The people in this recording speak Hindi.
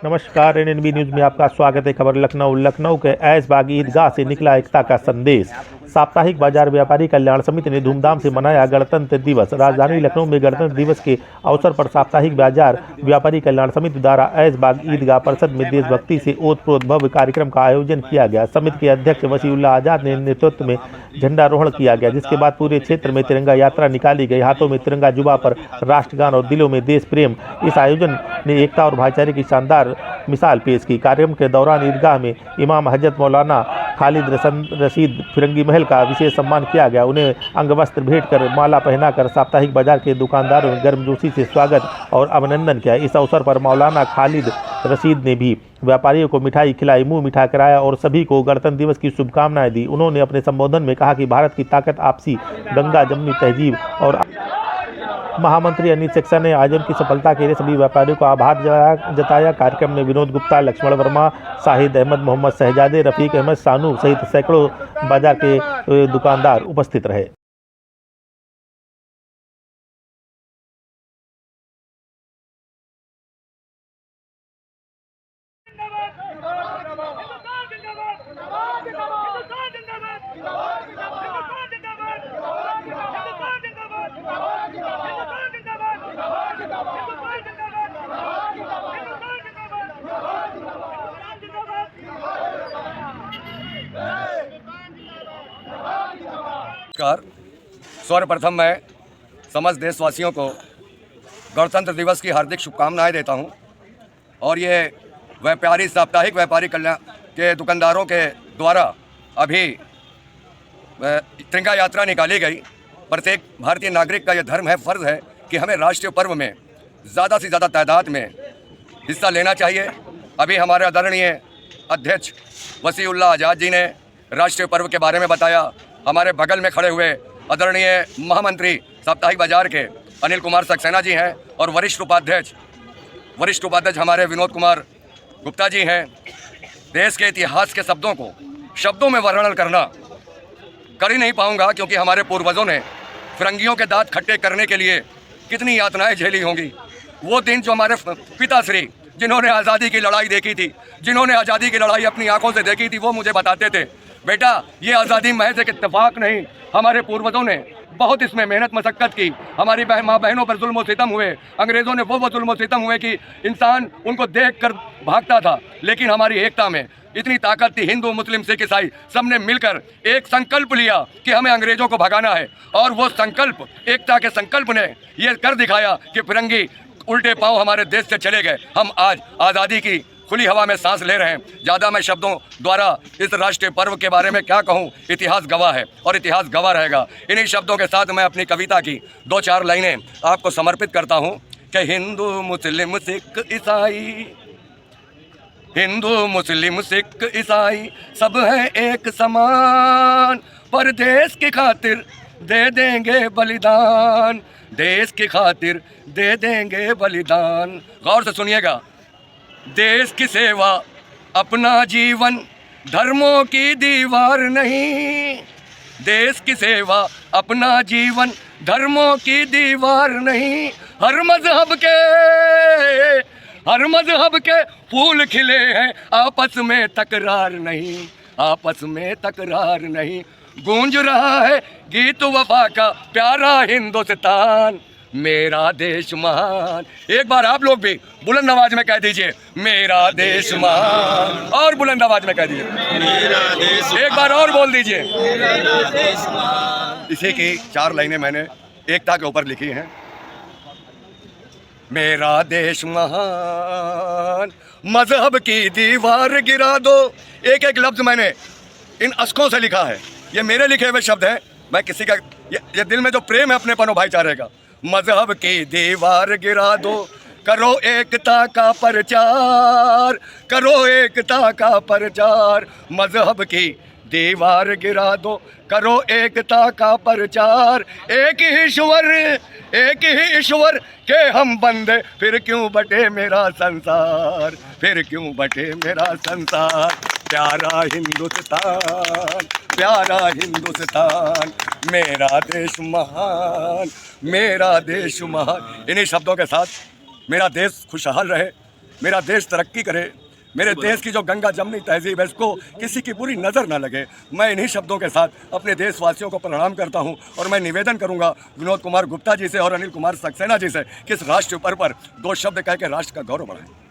नमस्कार, एनएनबी न्यूज में आपका स्वागत है। खबर लखनऊ के ऐशबाग ईदगाह से निकला एकता का संदेश। साप्ताहिक बाजार व्यापारी कल्याण समिति ने धूमधाम से मनाया गणतंत्र दिवस। राजधानी लखनऊ में गणतंत्र दिवस के अवसर पर साप्ताहिक बाजार व्यापारी कल्याण समिति द्वारा ऐशबाग ईदगाह परिसर में देशभक्ति से ओतप्रोत भव्य कार्यक्रम का आयोजन किया गया। समिति के अध्यक्ष वसीउल्लाह आजाद ने नेतृत्व में झंडारोहण किया गया, जिसके बाद पूरे क्षेत्र में तिरंगा यात्रा निकाली गई। हाथों में तिरंगा, जुबा पर राष्ट्रगान और दिलों में देश प्रेम। इस आयोजन ने एकता और भाईचारे की शानदार मिसाल पेश की। कार्यक्रम के दौरान ईदगाह में इमाम हजरत मौलाना खालिद रशीद फिरंगी महल का विशेष सम्मान किया गया। उन्हें अंग वस्त्र भेंट कर, माला पहनाकर साप्ताहिक बाजार के दुकानदारों ने गर्मजोशी से स्वागत और अभिनंदन किया। इस अवसर पर मौलाना खालिद रशीद ने भी व्यापारियों को मिठाई खिलाई, मुंह मीठा कराया और सभी को गणतंत्र दिवस की शुभकामनाएं दी। उन्होंने अपने संबोधन में कहा कि भारत की ताकत आपसी गंगा जमनी तहजीब और महामंत्री अनिल सक्सेना ने आयोजन की सफलता के लिए सभी व्यापारियों को आभार जताया। कार्यक्रम में विनोद गुप्ता, लक्ष्मण वर्मा, शाहिद अहमद, मोहम्मद शहजादे, रफीक अहमद, सानू सहित सैकड़ों बाजार के दुकानदार उपस्थित रहे। नमस्कार। सर्वप्रथम मैं समस्त देशवासियों को गणतंत्र दिवस की हार्दिक शुभकामनाएं देता हूं। और ये व्यापारी साप्ताहिक व्यापारी कल्याण के दुकानदारों के द्वारा अभी तिरंगा यात्रा निकाली गई। प्रत्येक भारतीय नागरिक का यह धर्म है, फर्ज है कि हमें राष्ट्रीय पर्व में ज़्यादा से ज़्यादा तादाद में हिस्सा लेना चाहिए। अभी हमारे आदरणीय अध्यक्ष वसीउल्लाह आजाद जी ने राष्ट्रीय पर्व के बारे में बताया। हमारे बगल में खड़े हुए आदरणीय महामंत्री साप्ताहिक बाजार के अनिल कुमार सक्सेना जी हैं और वरिष्ठ उपाध्यक्ष हमारे विनोद कुमार गुप्ता जी हैं। देश के इतिहास के शब्दों को शब्दों में वर्णन करना कर ही नहीं पाऊंगा, क्योंकि हमारे पूर्वजों ने फिरंगियों के दांत खट्टे करने के लिए कितनी यातनाएं झेली होंगी। वो दिन जो हमारे पिताश्री जिन्होंने आज़ादी की लड़ाई देखी थी, जिन्होंने आज़ादी की लड़ाई अपनी आंखों से देखी थी, वो मुझे बताते थे, बेटा ये आज़ादी महज एक इत्तेफाक नहीं, हमारे पूर्वजों ने बहुत इसमें मेहनत मशक्क़त की। हमारी माँ बहनों पर जुल्म और सितम हुए, अंग्रेज़ों ने वो जुल्म और सितम हुए कि इंसान उनको देख कर भागता था। लेकिन हमारी एकता में इतनी ताकत थी, हिंदू मुस्लिम सिख ईसाई सब ने मिलकर एक संकल्प लिया कि हमें अंग्रेज़ों को भगाना है। और वो संकल्प, एकता के संकल्प ने ये कर दिखाया कि फिरंगी उल्टे पाँव हमारे देश से चले गए। हम आज आज़ादी की खुली हवा में सांस ले रहे हैं। ज़्यादा मैं शब्दों द्वारा इस राष्ट्रीय पर्व के बारे में क्या कहूँ, इतिहास गवाह है और इतिहास गवाह रहेगा। इन्हीं शब्दों के साथ मैं अपनी कविता की 2-4 लाइनें आपको समर्पित करता हूँ कि हिंदू मुस्लिम सिख ईसाई सब हैं एक समान, पर देश की खातिर दे देंगे बलिदान, देश की खातिर दे देंगे बलिदान। गौर से सुनिएगा। देश की सेवा अपना जीवन, धर्मों की दीवार नहीं। देश की सेवा अपना जीवन, धर्मों की दीवार नहीं। हर मजहब के फूल खिले हैं, आपस में तकरार नहीं, आपस में तकरार नहीं। गूंज रहा है गीत वफा का प्यारा हिंदुस्तान, मेरा देश महान। एक बार आप लोग भी बुलंद आवाज में कह दीजिए, मेरा देश महान। और बुलंद आवाज में कह दीजिए, मेरा देश। एक बार और बोल दीजिए, मेरा देश महान। इसी की 4 लाइनें मैंने एकता के ऊपर लिखी हैं। मेरा देश महान, मजहब की दीवार गिरा दो। एक एक लफ्ज मैंने इन अश्कों से लिखा है, ये मेरे लिखे हुए शब्द हैं। मैं किसी का ये दिल में जो प्रेम है अपने पनो भाईचारे का। मजहब की दीवार गिरा दो, करो एकता का प्रचार, करो एकता का प्रचार। मजहब की दीवार गिरा दो, करो एकता का प्रचार। एक ही ईश्वर के हम बंदे, फिर क्यों बटे मेरा संसार, फिर क्यों बटे मेरा संसार। प्यारा हिंदुस्तान, प्यारा हिंदुस्तान, मेरा देश महान, मेरा देश महान। इन्हीं शब्दों के साथ मेरा देश खुशहाल रहे, मेरा देश तरक्की करे, मेरे देश की जो गंगा जमनी तहजीब है इसको किसी की बुरी नज़र ना लगे। मैं इन्हीं शब्दों के साथ अपने देशवासियों को प्रणाम करता हूं और मैं निवेदन करूंगा विनोद कुमार गुप्ता जी से और अनिल कुमार सक्सेना जी से कि इस राष्ट्र पर्व पर 2 शब्द कह के राष्ट्र का गौरव बढ़ाएं।